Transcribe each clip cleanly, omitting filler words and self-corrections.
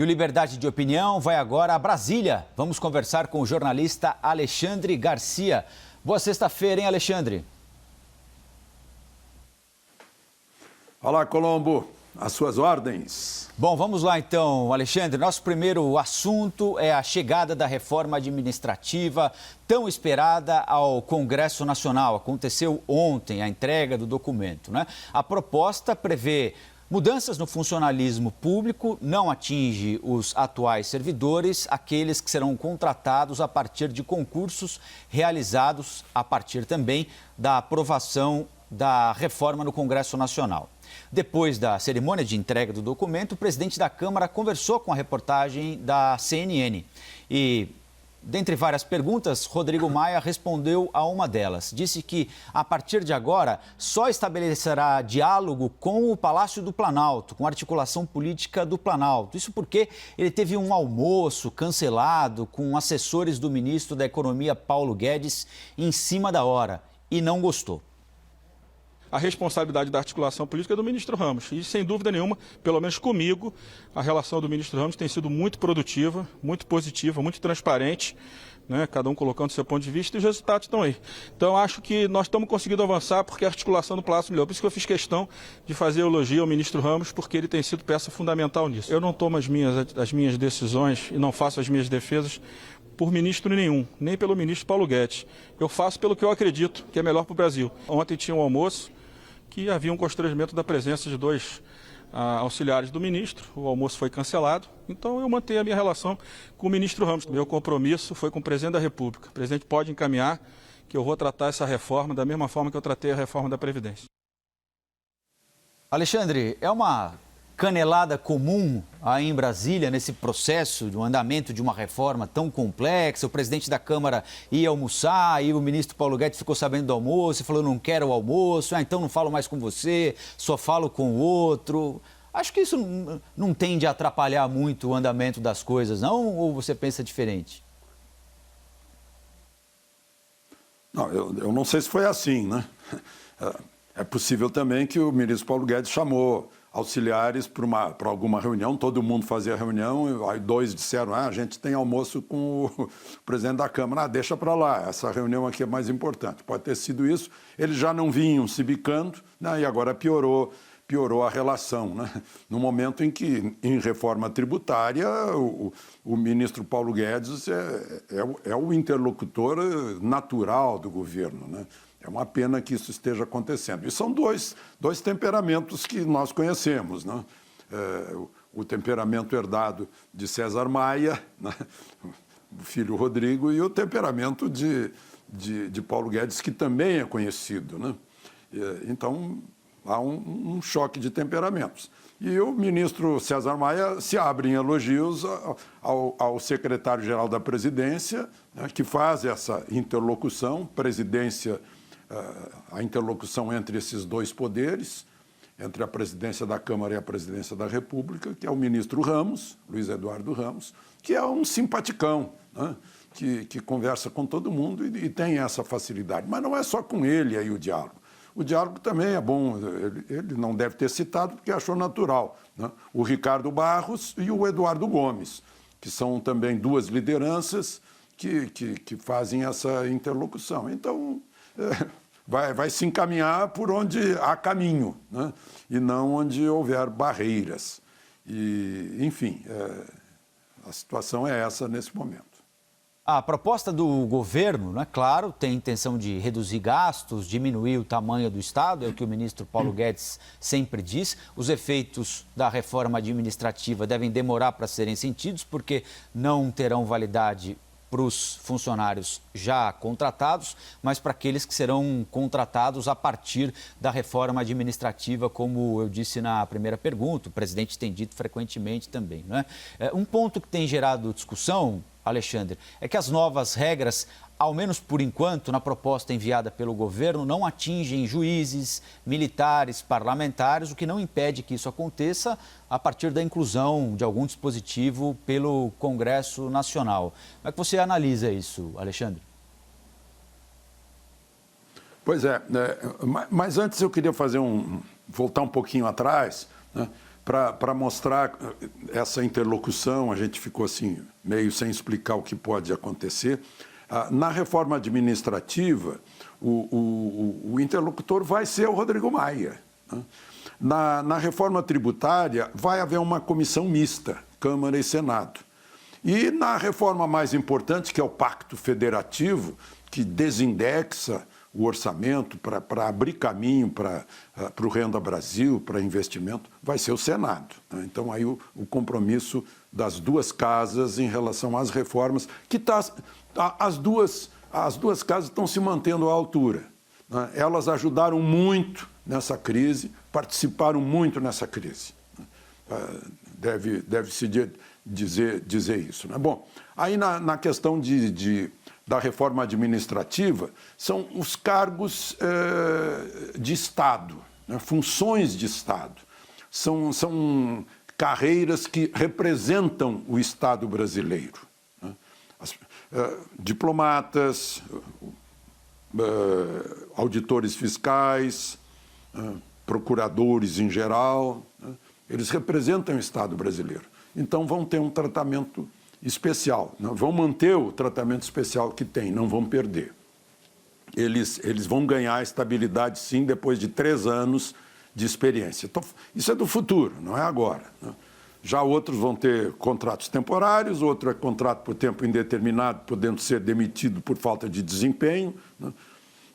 E o Liberdade de Opinião vai agora a Brasília. Vamos conversar com o jornalista Alexandre Garcia. Boa sexta-feira, hein, Alexandre? Olá, Colombo. Às suas ordens. Bom, vamos lá então, Alexandre. Nosso primeiro assunto é a chegada da reforma administrativa tão esperada ao Congresso Nacional. Aconteceu ontem a entrega do documento, né? A proposta prevê mudanças no funcionalismo público, não atinge os atuais servidores, aqueles que serão contratados a partir de concursos realizados a partir também da aprovação da reforma no Congresso Nacional. Depois da cerimônia de entrega do documento, o presidente da Câmara conversou com a reportagem da CNN. E, dentre várias perguntas, Rodrigo Maia respondeu a uma delas. Disse que, a partir de agora, só estabelecerá diálogo com o Palácio do Planalto, com a articulação política do Planalto. Isso porque ele teve um almoço cancelado com assessores do ministro da Economia, Paulo Guedes, em cima da hora, e não gostou. A responsabilidade da articulação política é do ministro Ramos. E, sem dúvida nenhuma, pelo menos comigo, a relação do ministro Ramos tem sido muito produtiva, muito positiva, muito transparente, né? Cada um colocando seu ponto de vista e os resultados estão aí. Então, acho que nós estamos conseguindo avançar porque a articulação do Palácio melhorou. Por isso que eu fiz questão de fazer elogio ao ministro Ramos, porque ele tem sido peça fundamental nisso. Eu não tomo as minhas decisões e não faço as minhas defesas por ministro nenhum, nem pelo ministro Paulo Guedes. Eu faço pelo que eu acredito que é melhor para o Brasil. Ontem tinha um almoço que havia um constrangimento da presença de dois auxiliares do ministro. O almoço foi cancelado, então eu mantenho a minha relação com o ministro Ramos. Meu compromisso foi com o presidente da República. O presidente pode encaminhar que eu vou tratar essa reforma da mesma forma que eu tratei a reforma da Previdência. Alexandre, é uma canelada comum aí em Brasília, nesse processo de um andamento de uma reforma tão complexa? O presidente da Câmara ia almoçar e o ministro Paulo Guedes ficou sabendo do almoço e falou: não quero o almoço, então não falo mais com você, só falo com o outro. Acho que isso não tende a atrapalhar muito o andamento das coisas, não? Ou você pensa diferente? Não, eu não sei se foi assim, né? É possível também que o ministro Paulo Guedes chamou auxiliares para alguma reunião, todo mundo fazia reunião, aí dois disseram: a gente tem almoço com o presidente da Câmara, deixa para lá, essa reunião aqui é mais importante. Pode ter sido isso, eles já não vinham se bicando, né, e agora piorou a relação, né? No momento em que, em reforma tributária, o ministro Paulo Guedes é o interlocutor natural do governo, né? É uma pena que isso esteja acontecendo. E são dois temperamentos que nós conhecemos, né? O temperamento herdado de César Maia, né? O filho Rodrigo, e o temperamento de Paulo Guedes, que também é conhecido, né? Então, há um choque de temperamentos. E o ministro César Maia se abre em elogios ao secretário-geral da Presidência, né, que faz essa interlocução, a interlocução entre esses dois poderes, entre a presidência da Câmara e a presidência da República, que é o ministro Ramos, Luiz Eduardo Ramos, que é um simpaticão, né? que conversa com todo mundo e tem essa facilidade. Mas não é só com ele aí o diálogo. O diálogo também é bom, ele não deve ter citado porque achou natural, né? O Ricardo Barros e o Eduardo Gomes, que são também duas lideranças que fazem essa interlocução. Então, vai se encaminhar por onde há caminho, né? E não onde houver barreiras. E, enfim, a situação é essa nesse momento. A proposta do governo, né, claro, tem intenção de reduzir gastos, diminuir o tamanho do Estado, é o que o ministro Paulo Guedes sempre diz. Os efeitos da reforma administrativa devem demorar para serem sentidos, porque não terão validade para os funcionários já contratados, mas para aqueles que serão contratados a partir da reforma administrativa, como eu disse na primeira pergunta, o presidente tem dito frequentemente também, né? Um ponto que tem gerado discussão, Alexandre, é que as novas regras, ao menos por enquanto, na proposta enviada pelo governo, não atingem juízes, militares, parlamentares, o que não impede que isso aconteça a partir da inclusão de algum dispositivo pelo Congresso Nacional. Como é que você analisa isso, Alexandre? Pois é, mas antes eu queria voltar um pouquinho atrás, né? para mostrar essa interlocução, a gente ficou assim, meio sem explicar o que pode acontecer. Na reforma administrativa, o interlocutor vai ser o Rodrigo Maia. Né? Na reforma tributária, vai haver uma comissão mista, Câmara e Senado. E na reforma mais importante, que é o Pacto Federativo, que desindexa o orçamento para abrir caminho para o Renda Brasil, para investimento, vai ser o Senado. Né? Então, aí o compromisso das duas casas em relação às reformas, que as duas casas estão se mantendo à altura. Né? Elas ajudaram muito nessa crise, participaram muito nessa crise. Deve-se dizer isso. Né? Bom, aí na questão da reforma administrativa, são os cargos de Estado, né? Funções de Estado. São carreiras que representam o Estado brasileiro. Né? Diplomatas, auditores fiscais, procuradores em geral, né? Eles representam o Estado brasileiro. Então vão ter um tratamento especial, não? Vão manter o tratamento especial que tem, não vão perder. Eles vão ganhar estabilidade, sim, depois de 3 anos de experiência. Então, isso é do futuro, não é agora. Né? Já outros vão ter contratos temporários, outro é contrato por tempo indeterminado, podendo ser demitido por falta de desempenho, né?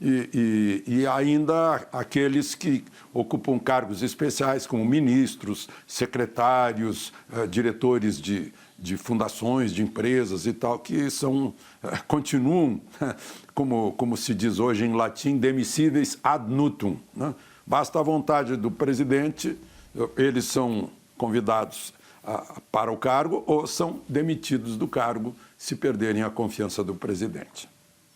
E ainda aqueles que ocupam cargos especiais, como ministros, secretários, diretores de fundações, de empresas e tal, que continuam, como se diz hoje em latim, demissíveis ad nutum. Né? Basta a vontade do presidente, eles são convidados para o cargo ou são demitidos do cargo se perderem a confiança do presidente.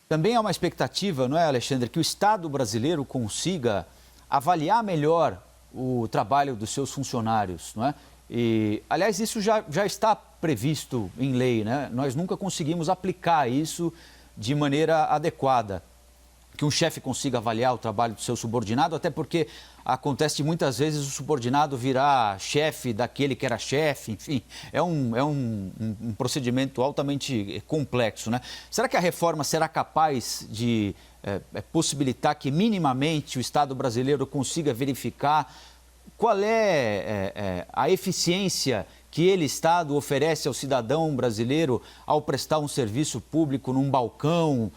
Também há uma expectativa, não é, Alexandre, que o Estado brasileiro consiga avaliar melhor o trabalho dos seus funcionários, não é? E, aliás, isso já está previsto em lei, né? Nós nunca conseguimos aplicar isso de maneira adequada. Que um chefe consiga avaliar o trabalho do seu subordinado, até porque acontece muitas vezes o subordinado virar chefe daquele que era chefe, enfim, é um procedimento altamente complexo, né? Será que a reforma será capaz de possibilitar que minimamente o Estado brasileiro consiga verificar qual é a eficiência que ele, Estado, oferece ao cidadão brasileiro ao prestar um serviço público num balcão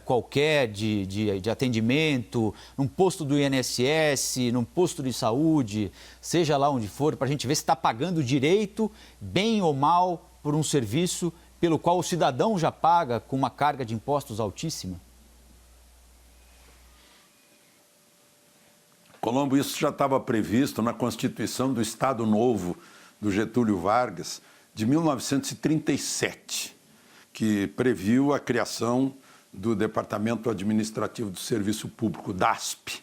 qualquer de atendimento, num posto do INSS, num posto de saúde, seja lá onde for, para a gente ver se está pagando direito, bem ou mal, por um serviço pelo qual o cidadão já paga com uma carga de impostos altíssima? Colombo, isso já estava previsto na Constituição do Estado Novo do Getúlio Vargas, de 1937, que previu a criação do Departamento Administrativo do Serviço Público, DASP,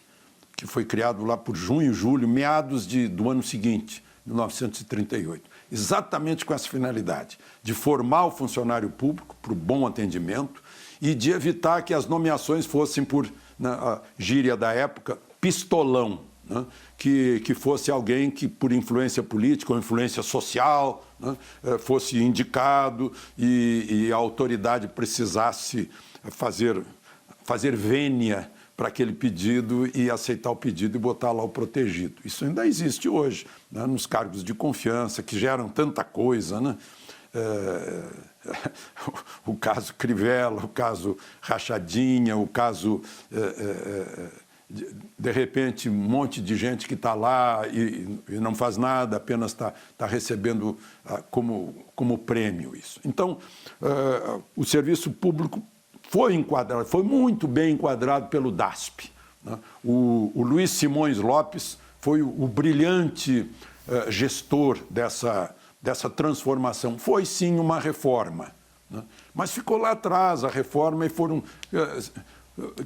que foi criado lá por junho, julho, meados do ano seguinte, 1938. Exatamente com essa finalidade, de formar o funcionário público para o bom atendimento e de evitar que as nomeações fossem por, na gíria da época, pistolão, né? Que fosse alguém que, por influência política ou influência social, né? Fosse indicado e a autoridade precisasse fazer vênia para aquele pedido e aceitar o pedido e botar lá o protegido. Isso ainda existe hoje, né? Nos cargos de confiança, que geram tanta coisa, né? O caso Crivella, o caso Rachadinha, o caso... de repente, um monte de gente que está lá e não faz nada, apenas está recebendo como prêmio isso. Então, o serviço público foi enquadrado, foi muito bem enquadrado pelo DASP. Né? O Luiz Simões Lopes foi o brilhante gestor dessa transformação. Foi, sim, uma reforma, né? Mas ficou lá atrás a reforma e foram...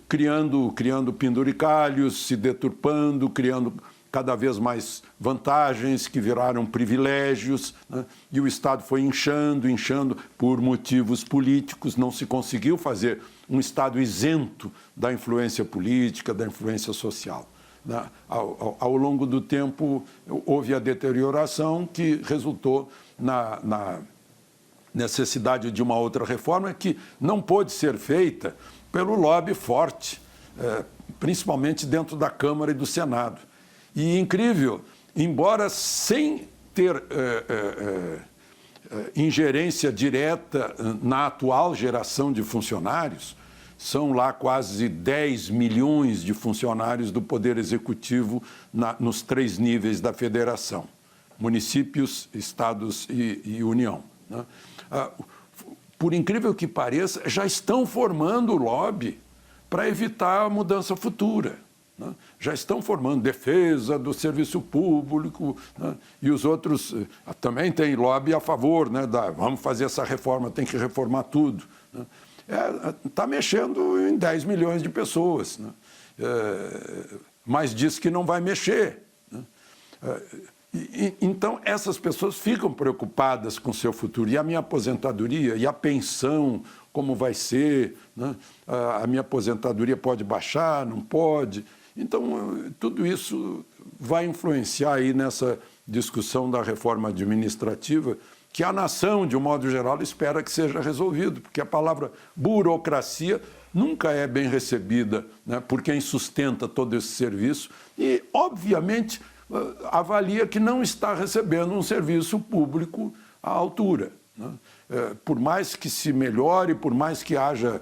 criando penduricalhos, se deturpando, criando cada vez mais vantagens que viraram privilégios, né? E o Estado foi inchando por motivos políticos, não se conseguiu fazer um Estado isento da influência política, da influência social. né? Ao longo do tempo, houve a deterioração que resultou na necessidade de uma outra reforma que não pôde ser feita pelo lobby forte, principalmente dentro da Câmara e do Senado. E incrível, embora sem ter ingerência direta na atual geração de funcionários, são lá quase 10 milhões de funcionários do Poder Executivo nos 3 níveis da federação, municípios, estados e União, né? Por incrível que pareça, já estão formando o lobby para evitar a mudança futura, né? Já estão formando defesa do serviço público, né? E os outros também têm lobby a favor, né? Vamos fazer essa reforma, tem que reformar tudo, né? Está mexendo em 10 milhões de pessoas, né? Mas diz que não vai mexer, né? Então, essas pessoas ficam preocupadas com o seu futuro. E a minha aposentadoria, e a pensão, como vai ser, né? A minha aposentadoria pode baixar, não pode. Então, tudo isso vai influenciar aí nessa discussão da reforma administrativa, que a nação, de um modo geral, espera que seja resolvido, porque a palavra burocracia nunca é bem recebida, né, por quem sustenta todo esse serviço e, obviamente, avalia que não está recebendo um serviço público à altura, né? Por mais que se melhore, por mais que haja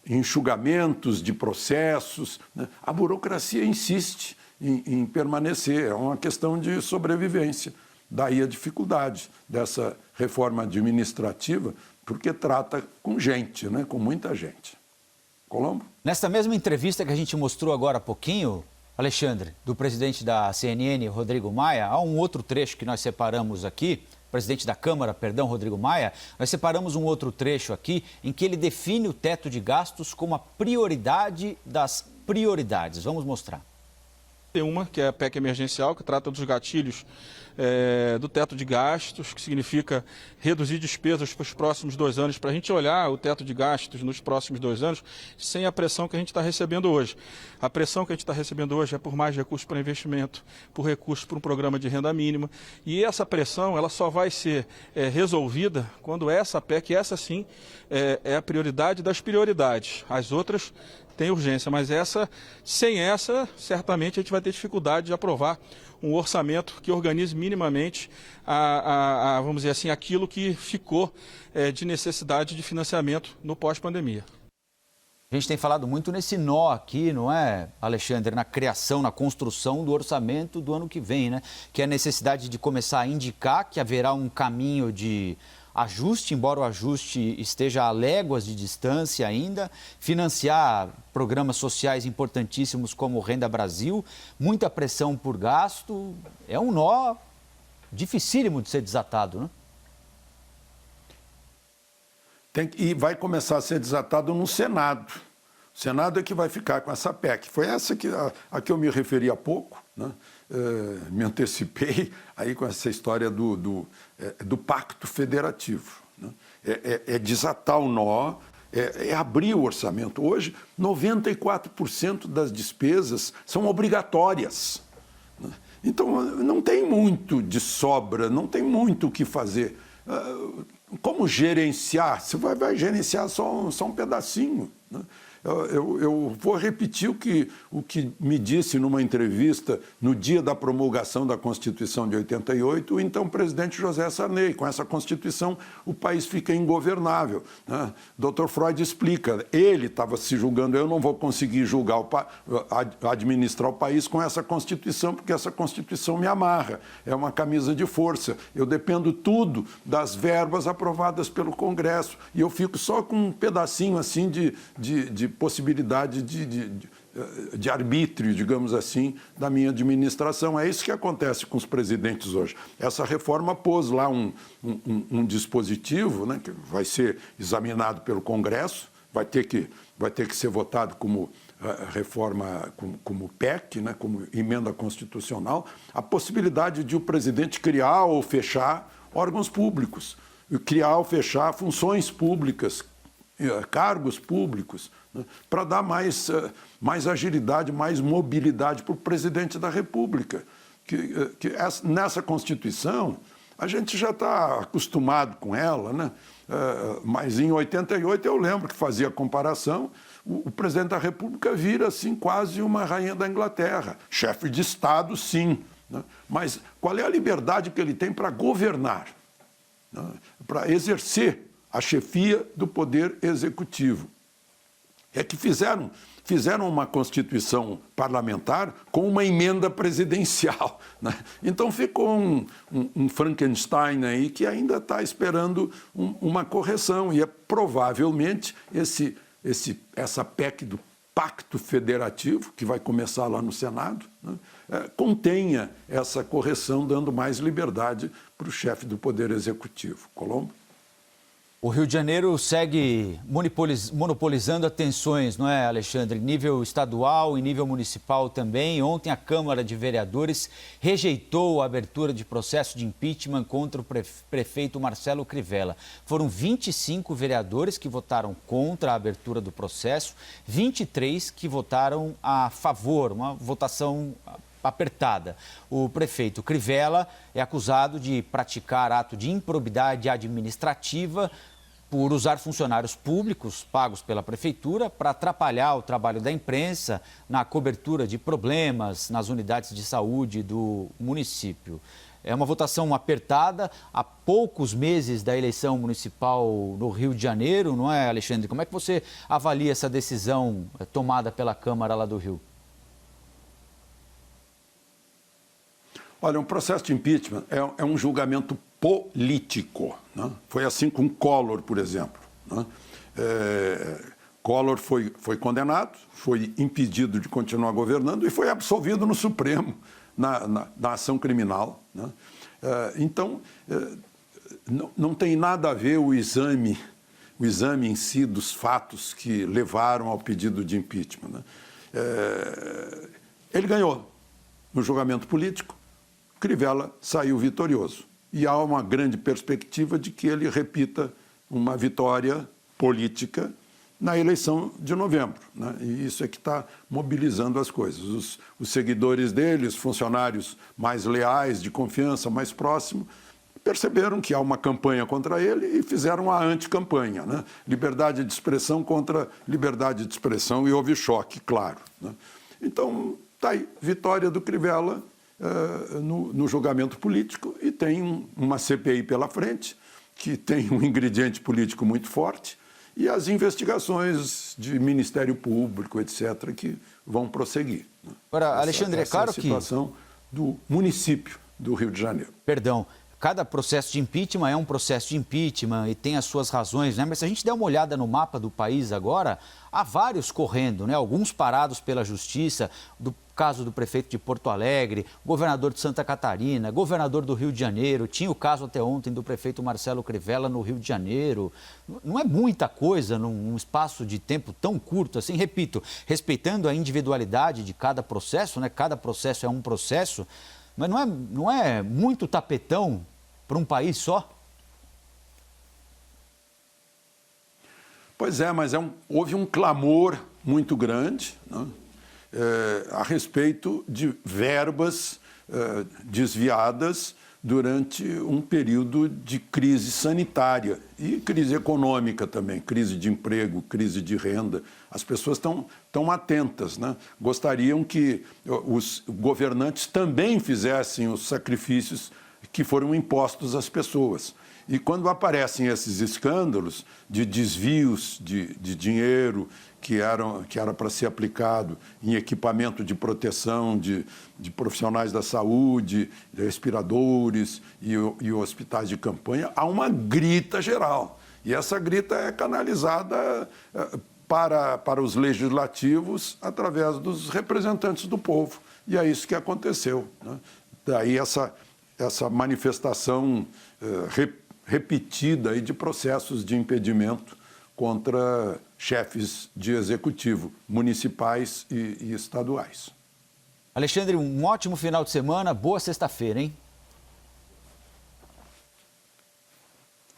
enxugamentos de processos, né, a burocracia insiste em permanecer, é uma questão de sobrevivência. Daí a dificuldade dessa reforma administrativa, porque trata com gente, né? Com muita gente. Colombo? Nesta mesma entrevista que a gente mostrou agora há pouquinho, Alexandre, do presidente da CNN, Rodrigo Maia, há um outro trecho que nós separamos aqui, presidente da Câmara, perdão, Rodrigo Maia, nós separamos um outro trecho aqui em que ele define o teto de gastos como a prioridade das prioridades. Vamos mostrar. Tem uma, que é a PEC emergencial, que trata dos gatilhos do teto de gastos, que significa reduzir despesas para os próximos 2 anos, para a gente olhar o teto de gastos nos próximos 2 anos, sem a pressão que a gente está recebendo hoje. A pressão que a gente está recebendo hoje é por mais recursos para investimento, por recursos para um programa de renda mínima, e essa pressão ela só vai ser resolvida quando essa PEC, essa sim, é a prioridade das prioridades. As outras tem urgência, mas sem essa, certamente a gente vai ter dificuldade de aprovar um orçamento que organize minimamente, vamos dizer assim, aquilo que ficou de necessidade de financiamento no pós-pandemia. A gente tem falado muito nesse nó aqui, não é, Alexandre, na criação, na construção do orçamento do ano que vem, né? Que é a necessidade de começar a indicar que haverá um caminho de ajuste, embora o ajuste esteja a léguas de distância ainda, financiar programas sociais importantíssimos como o Renda Brasil, muita pressão por gasto, é um nó dificílimo de ser desatado, né? E vai começar a ser desatado no Senado. O Senado é que vai ficar com essa PEC. Foi essa a que eu me referi há pouco, né? Me antecipei aí com essa história do pacto federativo, né? É desatar o nó, é abrir o orçamento. Hoje, 94% das despesas são obrigatórias, né? Então, não tem muito de sobra, não tem muito o que fazer. Como gerenciar? Você vai gerenciar só um pedacinho, né? Eu vou repetir o que me disse numa entrevista no dia da promulgação da Constituição de 88, o então presidente José Sarney. Com essa Constituição, o país fica ingovernável, né? Dr. Freud explica, ele estava se julgando, eu não vou conseguir administrar o país com essa Constituição, porque essa Constituição me amarra, é uma camisa de força, eu dependo tudo das verbas aprovadas pelo Congresso, e eu fico só com um pedacinho assim de possibilidade de arbítrio, digamos assim, da minha administração. É isso que acontece com os presidentes hoje. Essa reforma pôs lá um dispositivo, né, que vai ser examinado pelo Congresso, vai ter que ser votado como reforma, como PEC, né, como emenda constitucional, a possibilidade de o presidente criar ou fechar órgãos públicos, criar ou fechar funções públicas, cargos públicos, né, para dar mais agilidade, mais mobilidade para o presidente da República. Nessa Constituição, a gente já está acostumado com ela, né? Mas em 88 eu lembro que fazia comparação, o presidente da República vira assim quase uma rainha da Inglaterra, chefe de Estado, sim, né? Mas qual é a liberdade que ele tem para governar, né? Para exercer a chefia do poder executivo? É que fizeram uma Constituição parlamentar com uma emenda presidencial, né? Então ficou um Frankenstein aí que ainda está esperando uma correção, e é provavelmente essa PEC do Pacto Federativo, que vai começar lá no Senado, né, contenha essa correção, dando mais liberdade para o chefe do Poder Executivo. Colombo? O Rio de Janeiro segue monopolizando atenções, não é, Alexandre? Em nível estadual e nível municipal também. Ontem a Câmara de Vereadores rejeitou a abertura de processo de impeachment contra o prefeito Marcelo Crivella. Foram 25 vereadores que votaram contra a abertura do processo, 23 que votaram a favor, uma votação apertada. O prefeito Crivella é acusado de praticar ato de improbidade administrativa por usar funcionários públicos pagos pela prefeitura para atrapalhar o trabalho da imprensa na cobertura de problemas nas unidades de saúde do município. É uma votação apertada há poucos meses da eleição municipal no Rio de Janeiro, não é, Alexandre? Como é que você avalia essa decisão tomada pela Câmara lá do Rio? Olha, um processo de impeachment é um julgamento político, né? Foi assim com Collor, por exemplo, né? Collor foi condenado, foi impedido de continuar governando e foi absolvido no Supremo na ação criminal, né? Então, não tem nada a ver o exame em si dos fatos que levaram ao pedido de impeachment, né? Ele ganhou no julgamento político, Crivella saiu vitorioso. E há uma grande perspectiva de que ele repita uma vitória política na eleição de novembro, né? E isso é que está mobilizando as coisas. Os seguidores dele, os funcionários mais leais, de confiança, mais próximos, perceberam que há uma campanha contra ele e fizeram a anticampanha, né? Liberdade de expressão contra liberdade de expressão, e houve choque, claro, né? Então, está aí, vitória do Crivella no julgamento político, e tem uma CPI pela frente, que tem um ingrediente político muito forte, e as investigações de Ministério Público, etc., que vão prosseguir, né? Agora, Alexandre, é claro que... Essa é a situação do município do Rio de Janeiro. Perdão. Cada processo de impeachment é um processo de impeachment e tem as suas razões, né? Mas se a gente der uma olhada no mapa do país agora, há vários correndo, né? Alguns parados pela justiça, do caso do prefeito de Porto Alegre, governador de Santa Catarina, governador do Rio de Janeiro, tinha o caso até ontem do prefeito Marcelo Crivella no Rio de Janeiro. Não é muita coisa num espaço de tempo tão curto assim, repito, respeitando a individualidade de cada processo, né? Cada processo é um processo, mas não é muito tapetão para um país só? Pois é, mas houve um clamor muito grande, né, a respeito de verbas desviadas durante um período de crise sanitária e crise econômica também, crise de emprego, crise de renda. As pessoas estão atentas, né? Gostariam que os governantes também fizessem os sacrifícios que foram impostos às pessoas. E quando aparecem esses escândalos de desvios de dinheiro que era para ser aplicado em equipamento de proteção de profissionais da saúde, de respiradores e hospitais de campanha, há uma grita geral. E essa grita é canalizada para os legislativos através dos representantes do povo. E é isso que aconteceu, né? Daí essa manifestação repetida aí de processos de impedimento contra chefes de executivo, municipais e estaduais. Alexandre, um ótimo final de semana, boa sexta-feira, hein?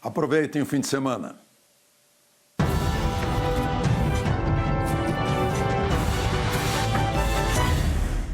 Aproveitem o fim de semana.